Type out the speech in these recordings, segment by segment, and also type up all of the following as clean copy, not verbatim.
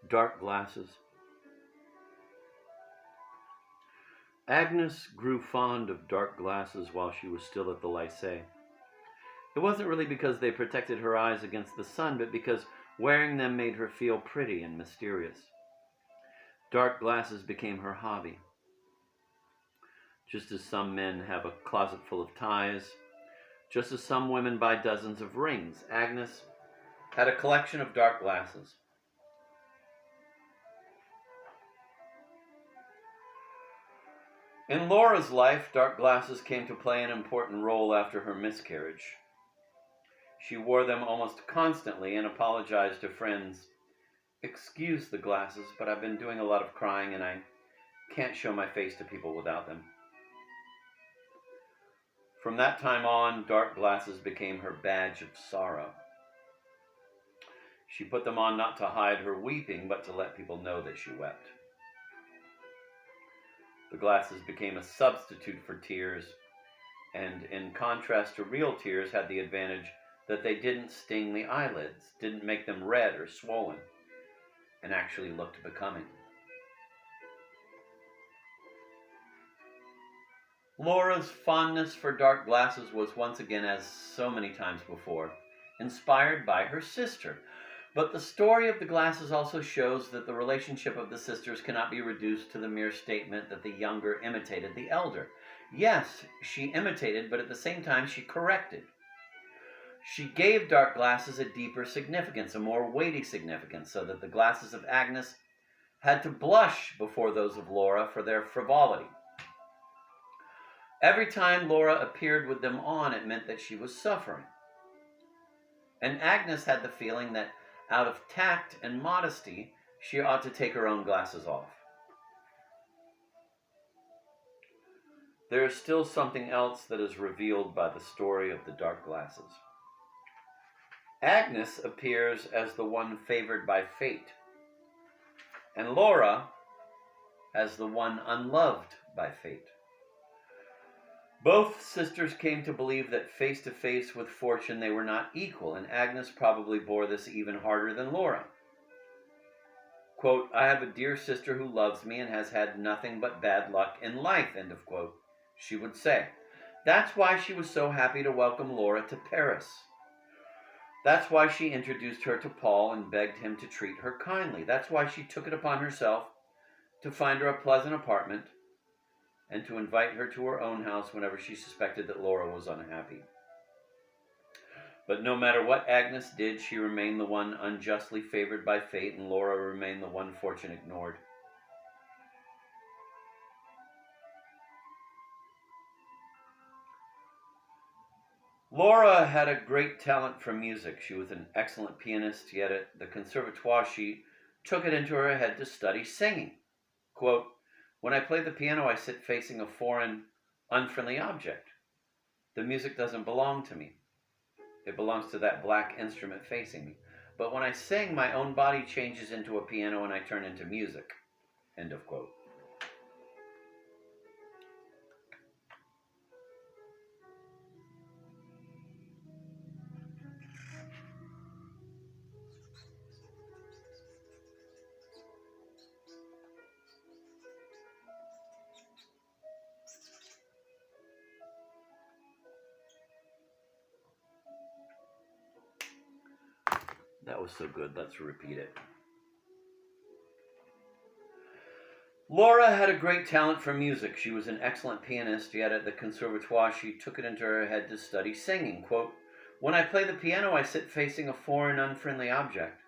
Dark glasses. Agnes grew fond of dark glasses while she was still at the lycée. It wasn't really because they protected her eyes against the sun, but because wearing them made her feel pretty and mysterious. Dark glasses became her hobby. Just as some men have a closet full of ties, just as some women buy dozens of rings, Agnes had a collection of dark glasses. In Laura's life, dark glasses came to play an important role after her miscarriage. She wore them almost constantly and apologized to friends. "Excuse the glasses, but I've been doing a lot of crying and I can't show my face to people without them." From that time on, dark glasses became her badge of sorrow. She put them on not to hide her weeping, but to let people know that she wept. The glasses became a substitute for tears, and in contrast to real tears, had the advantage that they didn't sting the eyelids, didn't make them red or swollen, and actually looked becoming. Laura's fondness for dark glasses was once again, as so many times before, inspired by her sister. But the story of the glasses also shows that the relationship of the sisters cannot be reduced to the mere statement that the younger imitated the elder. Yes, she imitated, but at the same time she corrected. She gave dark glasses a deeper significance, a more weighty significance, so that the glasses of Agnes had to blush before those of Laura for their frivolity. Every time Laura appeared with them on, it meant that she was suffering. And Agnes had the feeling that out of tact and modesty, she ought to take her own glasses off. There is still something else that is revealed by the story of the dark glasses. Agnes appears as the one favored by fate, and Laura as the one unloved by fate. Both sisters came to believe that face to face with fortune they were not equal, and Agnes probably bore this even harder than Laura. Quote, "I have a dear sister who loves me and has had nothing but bad luck in life," end of quote, she would say. That's why she was so happy to welcome Laura to Paris. That's why she introduced her to Paul and begged him to treat her kindly. That's why she took it upon herself to find her a pleasant apartment and to invite her to her own house whenever she suspected that Laura was unhappy. But no matter what Agnes did, she remained the one unjustly favored by fate, and Laura remained the one fortune ignored. Laura had a great talent for music. She was an excellent pianist, yet at the conservatoire she took it into her head to study singing. Quote, "When I play the piano, I sit facing a foreign, unfriendly object. The music doesn't belong to me. It belongs to that black instrument facing me. But when I sing, my own body changes into a piano and I turn into music." End of quote. That was so good, let's repeat it. Laura had a great talent for music. She was an excellent pianist, yet at the conservatoire she took it into her head to study singing. Quote, "When I play the piano, I sit facing a foreign, unfriendly object.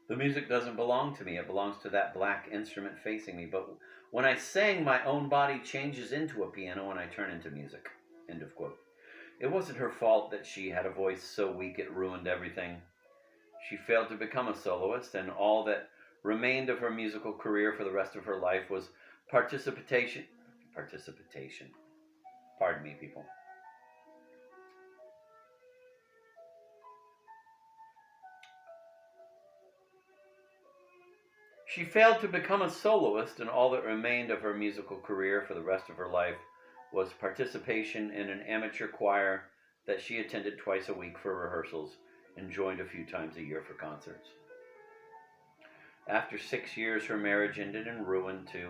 The music doesn't belong to me. It belongs to that black instrument facing me. But when I sing, my own body changes into a piano and I turn into music." End of quote. It wasn't her fault that she had a voice so weak it ruined everything. She failed to become a soloist, and all that remained of her musical career for the rest of her life was participation. Pardon me, people. She failed to become a soloist, and all that remained of her musical career for the rest of her life was participation in an amateur choir that she attended twice a week for rehearsals and joined a few times a year for concerts. After 6 years, her marriage ended in ruin, too,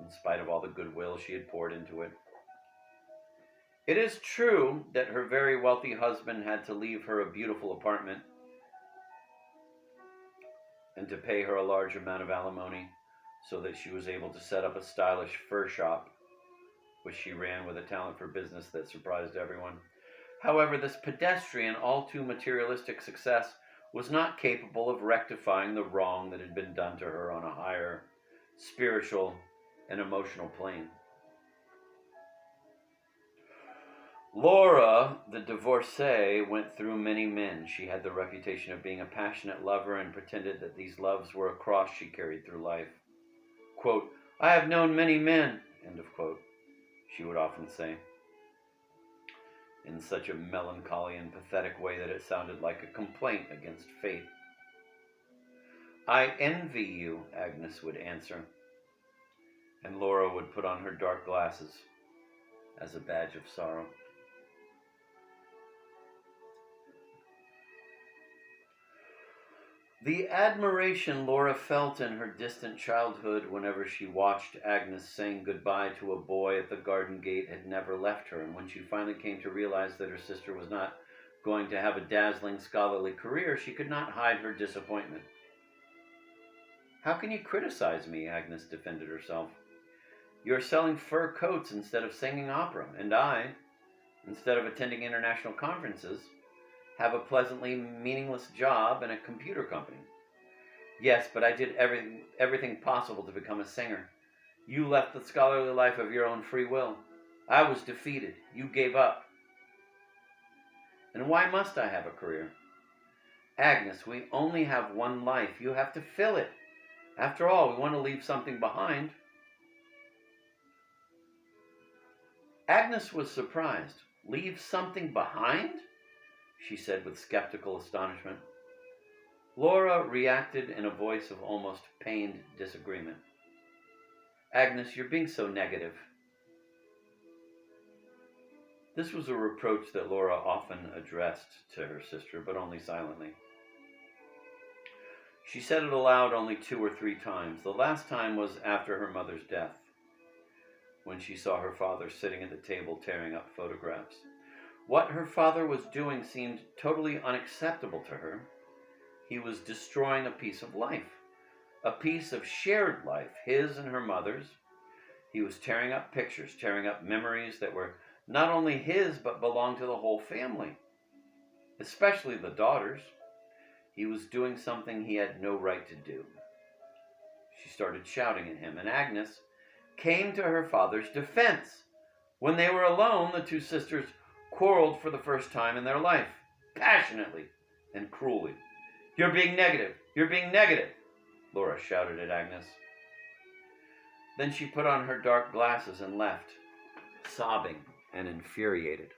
in spite of all the goodwill she had poured into it. It is true that her very wealthy husband had to leave her a beautiful apartment and to pay her a large amount of alimony so that she was able to set up a stylish fur shop, which she ran with a talent for business that surprised everyone. However, this pedestrian, all too materialistic success was not capable of rectifying the wrong that had been done to her on a higher spiritual and emotional plane. Laura, the divorcee, went through many men. She had the reputation of being a passionate lover and pretended that these loves were a cross she carried through life. Quote, "I have known many men," end of quote, she would often say, in such a melancholy and pathetic way that it sounded like a complaint against fate. "I envy you," Agnes would answer, and Laura would put on her dark glasses as a badge of sorrow. The admiration Laura felt in her distant childhood whenever she watched Agnes saying goodbye to a boy at the garden gate had never left her, and when she finally came to realize that her sister was not going to have a dazzling scholarly career, she could not hide her disappointment. "How can you criticize me?" Agnes defended herself. "You're selling fur coats instead of singing opera, and I, instead of attending international conferences, have a pleasantly meaningless job in a computer company. Yes, but I did everything possible to become a singer. You left the scholarly life of your own free will. I was defeated. You gave up. And why must I have a career? Agnes, we only have one life. You have to fill it. After all, we want to leave something behind." Agnes was surprised. "Leave something behind?" she said with skeptical astonishment. Laura reacted in a voice of almost pained disagreement. "Agnes, you're being so negative." This was a reproach that Laura often addressed to her sister, but only silently. She said it aloud only 2 or 3 times. The last time was after her mother's death, when she saw her father sitting at the table tearing up photographs. What her father was doing seemed totally unacceptable to her. He was destroying a piece of life, a piece of shared life, his and her mother's. He was tearing up pictures, tearing up memories that were not only his, but belonged to the whole family, especially the daughters. He was doing something he had no right to do. She started shouting at him, and Agnes came to her father's defense. When they were alone, the two sisters quarreled for the first time in their life, passionately and cruelly. "You're being negative! You're being negative!" Laura shouted at Agnes. Then she put on her dark glasses and left, sobbing and infuriated.